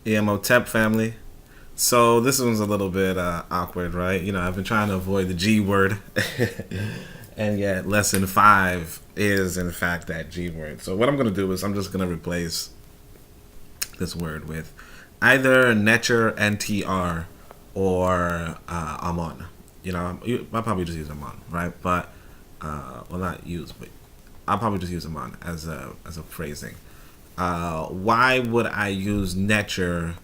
Htp family. So this one's a little bit awkward, right? I've been trying to avoid the G word, and yet lesson 5 is in fact that G word. So what I'm gonna do is I'm just gonna replace this word with either Netcher NTR or Amon. I'll probably just use Amon, right? But well, not use, but I'll probably just use Amon as a phrasing. Why would I use Netcher?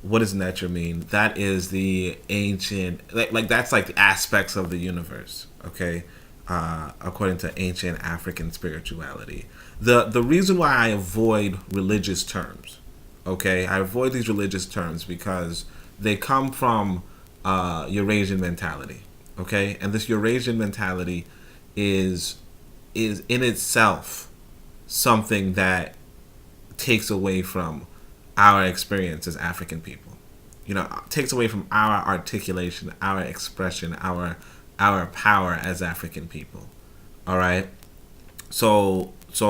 What does Netcher mean? That is the ancient, like that's like the aspects of the universe. Okay, according to ancient African spirituality. The reason why I avoid religious terms, okay, I avoid these religious terms because they come from Eurasian mentality. Okay, and this Eurasian mentality is is in itself something that takes away from our experience as African people. Takes away from our articulation, our expression, our power as African people. All right. So it's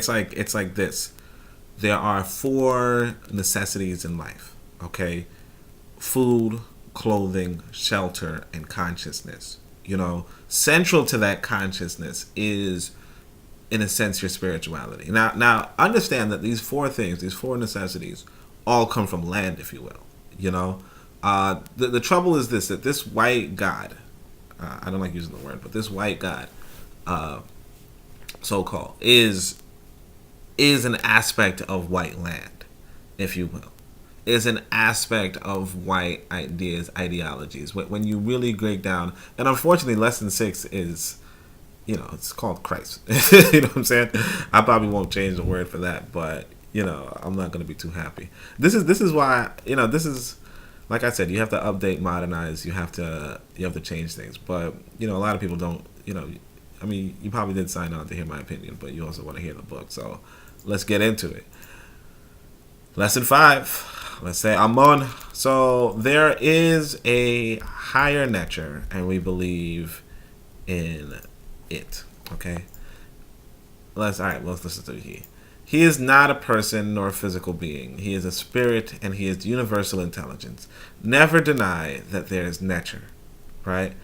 like this. There are 4 necessities in life. Okay, food, clothing, shelter, and consciousness. Central to that consciousness is, in a sense, your spirituality. Now, understand that these 4 things, these 4 necessities, all come from land, if you will. The trouble is this: that this white God, I don't like using the word, but this white God, so called, is an aspect of white land, if you will. Is an aspect of white ideas, ideologies. When you really break down, and unfortunately, lesson 6 is, it's called Christ. You know what I'm saying? I probably won't change the word for that, but I'm not going to be too happy. This is why, this is, like I said, you have to update, modernize. You have to change things. But a lot of people don't. I mean, you probably did sign on to hear my opinion, but you also want to hear the book. So let's get into it. Lesson 5. Let's say Amon. So there is a higher nature, and we believe in it. Okay. Let's listen to he. He is not a person nor a physical being. He is a spirit, and he is universal intelligence. Never deny that there is nature, right?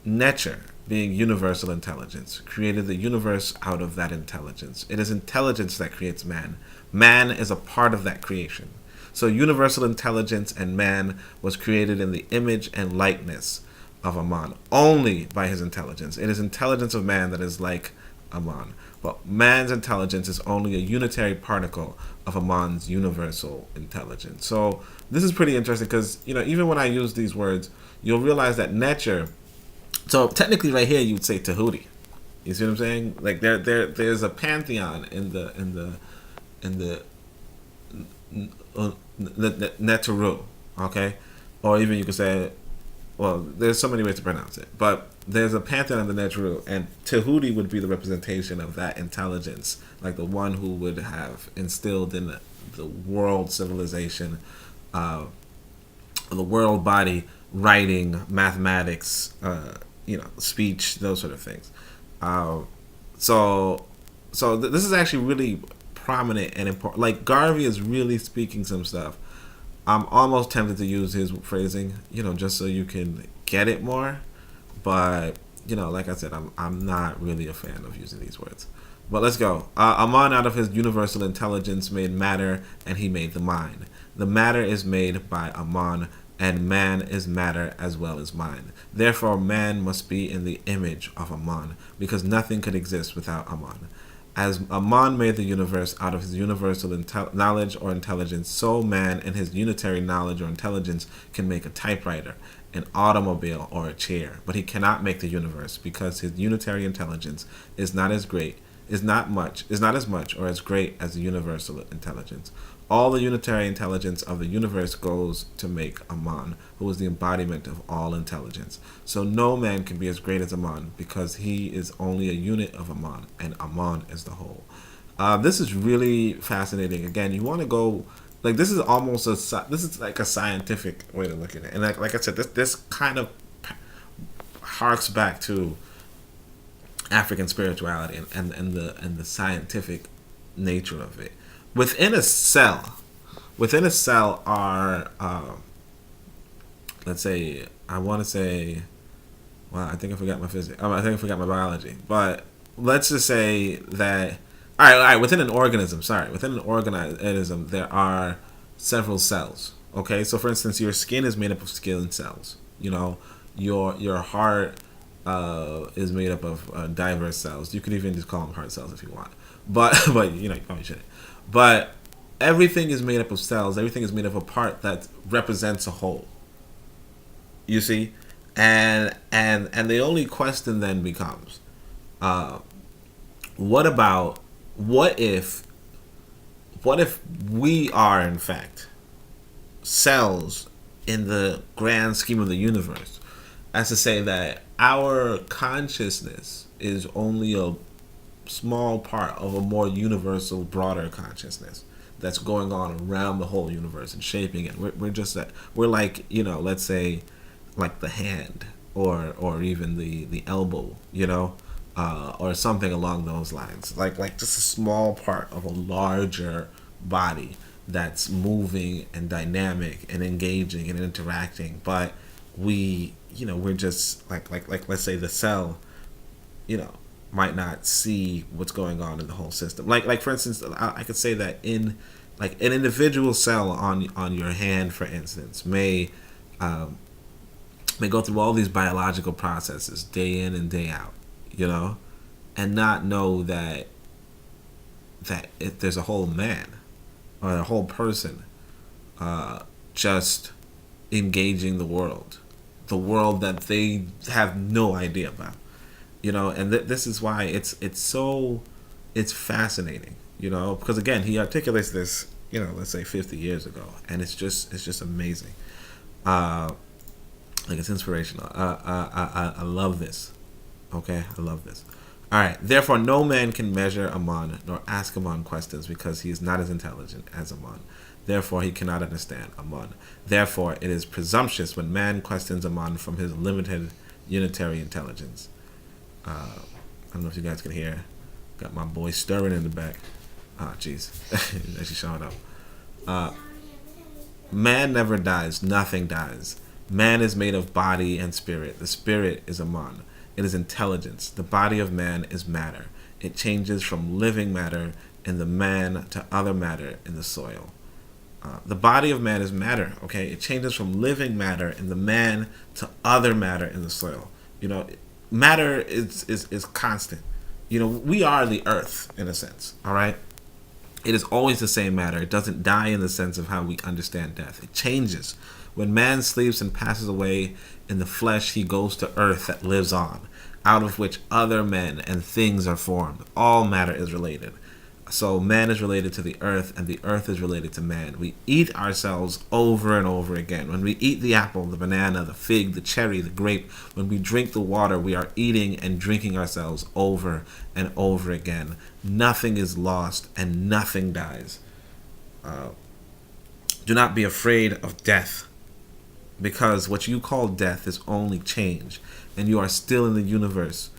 Nature, being universal intelligence, created the universe out of that intelligence. It is intelligence that creates man. Man is a part of that creation. So universal intelligence and man was created in the image and likeness of Amon, only by his intelligence. It is intelligence of man that is like Amon. But man's intelligence is only a unitary particle of Amon's universal intelligence. So this is pretty interesting because, even when I use these words, you'll realize that nature, so technically right here you would say Tahuti. You see what I'm saying? Like there's a pantheon in the Neteru, okay? Or even you could say, well, there's so many ways to pronounce it, but there's a pantheon of the Neteru, and Tahuti would be the representation of that intelligence, like the one who would have instilled in the world civilization, the world body, writing, mathematics, speech, those sort of things. So this is actually really prominent and important. Like Garvey is really speaking some stuff. I'm almost tempted to use his phrasing, just so you can get it more. But like I said, I'm not really a fan of using these words. But let's go. Amon, out of his universal intelligence, made matter, and he made the mind. The matter is made by Amon, and man is matter as well as mind. Therefore, man must be in the image of Amon, because nothing could exist without Amon. As Amon made the universe out of his universal knowledge or intelligence, so man in his unitary knowledge or intelligence can make a typewriter, an automobile, or a chair. But he cannot make the universe because his unitary intelligence is not as much or as great as the universal intelligence. All the unitary intelligence of the universe goes to make Amon, who is the embodiment of all intelligence. So no man can be as great as Amon because he is only a unit of Amon, and Amon is the whole. This is really fascinating. Again, you want to go like this is like a scientific way to look at it, and like I said, this kind of harks back to African spirituality and the scientific nature of it. Within a cell, within a cell are, let's say, I want to say, well, I think I forgot my physics. I think I forgot my biology. But let's just say that, all right, within an organism, within an organism, there are several cells. Okay, so for instance, your skin is made up of skin cells. You know, your heart is made up of diverse cells. You could even just call them heart cells if you want. But you know, you probably shouldn't. But everything is made up of cells. Everything is made up of a part that represents a whole. You see, and the only question then becomes, what if we are in fact cells in the grand scheme of the universe, as to say that our consciousness is only a small part of a more universal, broader consciousness that's going on around the whole universe and shaping it. We're just that, we're like, you know, let's say like the hand or even the elbow, you know, or something along those lines, like just a small part of a larger body that's moving and dynamic and engaging and interacting. But we, you know, we're just like let's say the cell, you know, might not see what's going on in the whole system. Like for instance, I could say that in like an individual cell on your hand, for instance, may go through all these biological processes day in and day out, you know, and not know that if there's a whole man or a whole person just engaging the world that they have no idea about, you know. And this is why it's fascinating, you know, because again, he articulates this, you know, let's say 50 years ago, and it's just amazing. Like, it's inspirational. I love this. Okay, I love this. All right. Therefore, no man can measure Amon nor ask Amon questions, because he is not as intelligent as Amon. Therefore, he cannot understand Amon. Therefore, it is presumptuous when man questions Amon from his limited unitary intelligence. I don't know if you guys can hear. Got my boy stirring in the back. Ah, jeez. She's showing up. Man never dies. Nothing dies. Man is made of body and spirit. The spirit is Amon. It is intelligence. The body of man is matter. It changes from living matter in the man to other matter in the soil. The body of man is matter. Okay, it changes from living matter in the man to other matter in the soil. You know, matter is constant. You know, we are the earth in a sense. All right. It is always the same matter. It doesn't die in the sense of how we understand death. It changes. When man sleeps and passes away in the flesh, he goes to earth that lives on, out of which other men and things are formed. All matter is related. So man is related to the earth, and the earth is related to man. We eat ourselves over and over again. When we eat the apple, the banana, the fig, the cherry, the grape, when we drink the water, we are eating and drinking ourselves over and over again. Nothing is lost and nothing dies. Do not be afraid of death, because what you call death is only change, and you are still in the universe,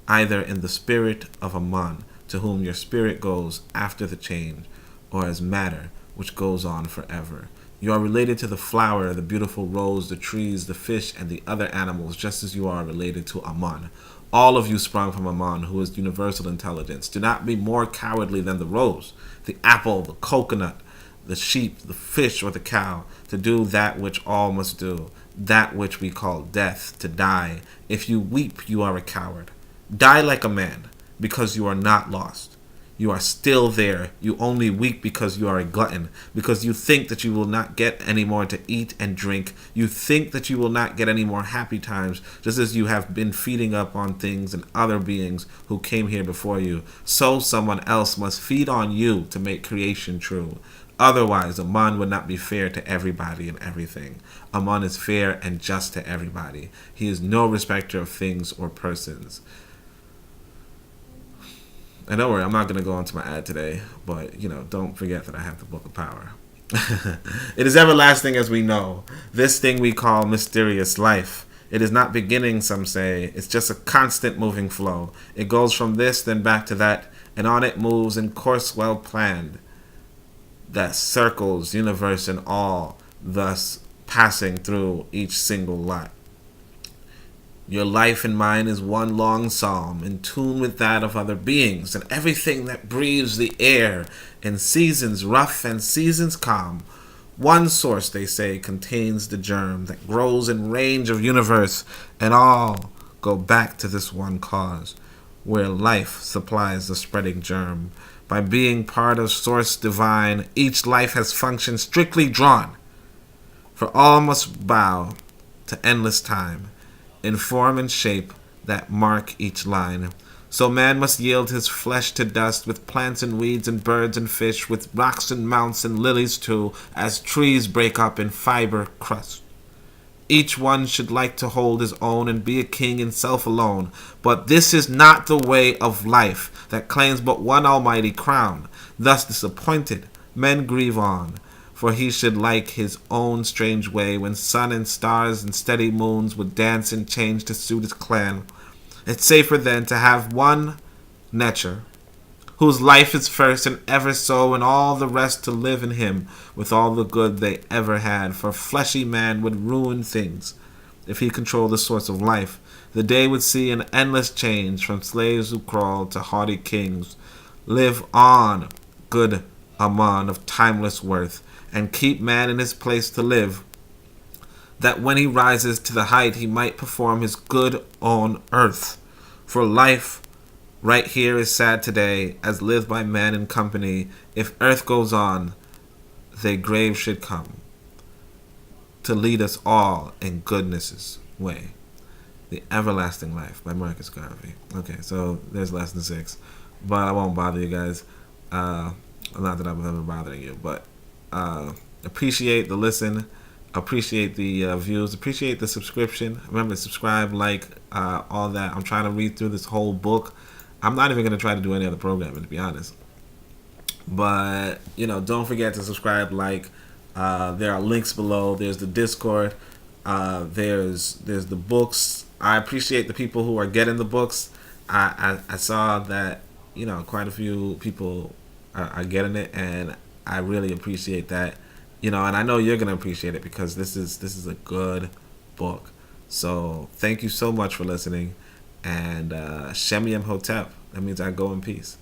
either in the spirit of Amon, to whom your spirit goes after the change, or as matter, which goes on forever. You are related to the flower, the beautiful rose, the trees, the fish, and the other animals, just as you are related to Amon. All of you sprung from Amon, who is universal intelligence. Do not be more cowardly than the rose, the apple, the coconut, the sheep, the fish, or the cow, to do that which all must do, that which we call death, to die. If you weep, you are a coward. Die like a man, because you are not lost. You are still there. You only weep because you are a glutton, because you think that you will not get any more to eat and drink. You think that you will not get any more happy times, just as you have been feeding up on things and other beings who came here before you. So someone else must feed on you to make creation true. Otherwise, Amon would not be fair to everybody and everything. Amon is fair and just to everybody. He is no respecter of things or persons. And don't worry, I'm not going to go into my ad today, but, you know, don't forget that I have the Book of Power. It is everlasting as we know. This thing we call mysterious life. It is not beginning, some say. It's just a constant moving flow. It goes from this, then back to that, and on it moves in course well planned. that circles universe and all, thus passing through each single lot. Your life and mine is one long psalm, in tune with that of other beings, and everything that breathes the air, in seasons rough and seasons calm. One source, they say, contains the germ that grows in range of universe, and all go back to this one cause, where life supplies the spreading germ. By being part of source divine, each life has function strictly drawn, for all must bow to endless time, in form and shape that mark each line. So man must yield his flesh to dust, with plants and weeds and birds and fish, with rocks and mounts and lilies too, as trees break up in fiber crust. Each one should like to hold his own and be a king in self alone. But this is not the way of life that claims but one almighty crown. Thus disappointed, men grieve on, for he should like his own strange way, when sun and stars and steady moons would dance and change to suit his clan. It's safer then to have one nature, whose life is first and ever so, and all the rest to live in him with all the good they ever had. For fleshy man would ruin things if he controlled the source of life. The day would see an endless change, from slaves who crawl to haughty kings. Live on, good Amon of timeless worth, and keep man in his place to live, that when he rises to the height he might perform his good on earth. For life right here is sad today, as lived by man in company. If earth goes on, their grave should come, to lead us all in goodness' way. The Everlasting Life by Marcus Garvey. Okay, so there's lesson 6. But I won't bother you guys. Not that I'm ever bothering you, but appreciate the listen, appreciate the views, appreciate the subscription. Remember to subscribe, like, all that. I'm trying to read through this whole book. I'm not even going to try to do any other programming, to be honest. But, don't forget to subscribe, like. There are links below. There's the Discord. There's the books. I appreciate the people who are getting the books. I saw that, quite a few people are getting it, and I really appreciate that. And I know you're gonna appreciate it, because this is a good book. So thank you so much for listening, and Shem Yem Hotep. That means I go in peace.